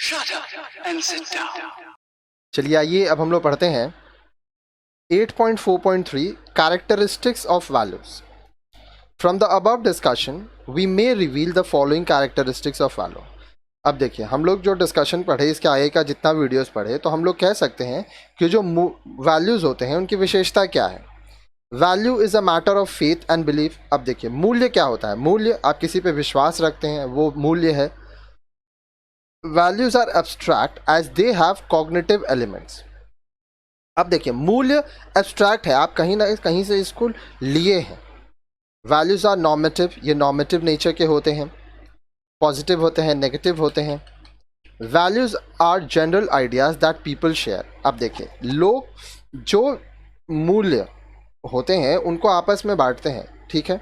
Shut up and sit down. चलिए आइए अब हम लोग पढ़ते हैं 8.4.3 Characteristics of values. From the above discussion, we may reveal the following characteristics of value. अब देखिए हम लोग जो डिस्कशन पढ़े, इसके आगे का जितना वीडियोस पढ़े, तो हम लोग कह सकते हैं कि जो वैल्यूज़ होते हैं उनकी विशेषता क्या है. Value is a matter of faith and belief. अब देखिए मूल्य क्या होता है. मूल्य, आप किसी पे विश्वास रखते हैं, वो मूल्य है. Values are abstract as they have cognitive elements. अब देखिए मूल्य एब्स्ट्रैक्ट है, आप कहीं ना कहीं से इसको लिए हैं. वैल्यूज आर नॉर्मेटिव, ये नॉर्मेटिव नेचर के होते हैं. पॉजिटिव होते हैं, नेगेटिव होते हैं. Values are general ideas that people share. अब देखिए लोग जो मूल्य होते हैं उनको आपस में बांटते हैं. ठीक है,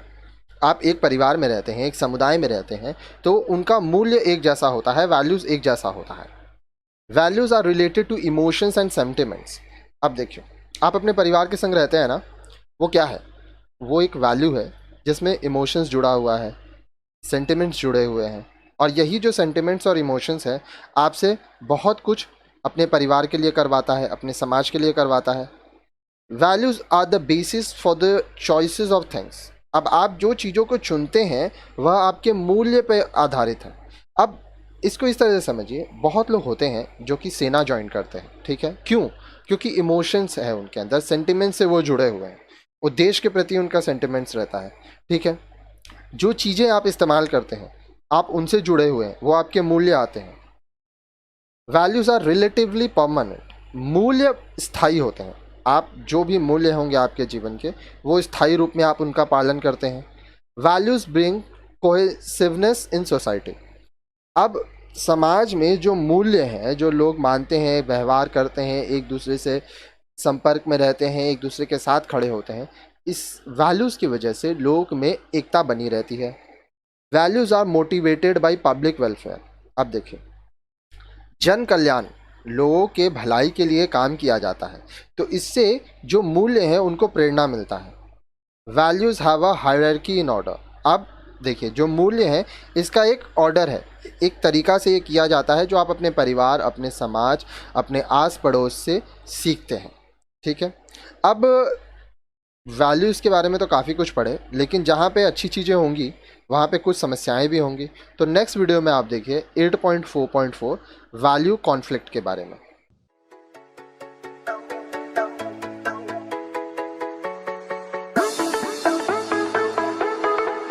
आप एक परिवार में रहते हैं, एक समुदाय में रहते हैं, तो उनका मूल्य एक जैसा होता है, वैल्यूज़ एक जैसा होता है. Values are related to emotions and sentiments. अब देखिए आप अपने परिवार के संग रहते हैं ना, वो क्या है, वो एक वैल्यू है जिसमें इमोशंस जुड़ा हुआ है, सेंटिमेंट्स जुड़े हुए हैं. और यही जो सेंटिमेंट्स और इमोशंस है आपसे बहुत कुछ अपने परिवार के लिए करवाता है, अपने समाज के लिए करवाता है. Values are the basis for the choices of things. अब आप जो चीज़ों को चुनते हैं वह आपके मूल्य पर आधारित है. अब इसको इस तरह से समझिए, बहुत लोग होते हैं जो कि सेना ज्वाइन करते हैं. ठीक है, क्यों? क्योंकि इमोशंस है उनके अंदर, सेंटिमेंट से वो जुड़े हुए हैं, वो देश के प्रति उनका सेंटिमेंट्स रहता है. ठीक है, जो चीज़ें आप इस्तेमाल करते हैं आप उनसे जुड़े हुए हैं, वो आपके मूल्य आते हैं. Values are relatively permanent. मूल्य स्थायी होते हैं. आप जो भी मूल्य होंगे आपके जीवन के, वो स्थायी रूप में आप उनका पालन करते हैं. Values bring cohesiveness in society. अब समाज में जो मूल्य हैं, जो लोग मानते हैं, व्यवहार करते हैं, एक दूसरे से संपर्क में रहते हैं, एक दूसरे के साथ खड़े होते हैं, इस वैल्यूज़ की वजह से लोग में एकता बनी रहती है. Values are motivated by public welfare. अब देखिए जन कल्याण, लोगों के भलाई के लिए काम किया जाता है, तो इससे जो मूल्य हैं उनको प्रेरणा मिलता है. Values have a hierarchy in order. अब देखिए जो मूल्य है इसका एक ऑर्डर है, एक तरीका से ये किया जाता है जो आप अपने परिवार, अपने समाज, अपने आस पड़ोस से सीखते हैं. ठीक है, अब वैल्यूज़ के बारे में तो काफ़ी कुछ पढ़े, लेकिन जहाँ पे अच्छी चीज़ें होंगी वहाँ पे कुछ समस्याएं भी होंगी. तो नेक्स्ट वीडियो में आप देखिए 8.4.4 वैल्यू कॉन्फ्लिक्ट के बारे में.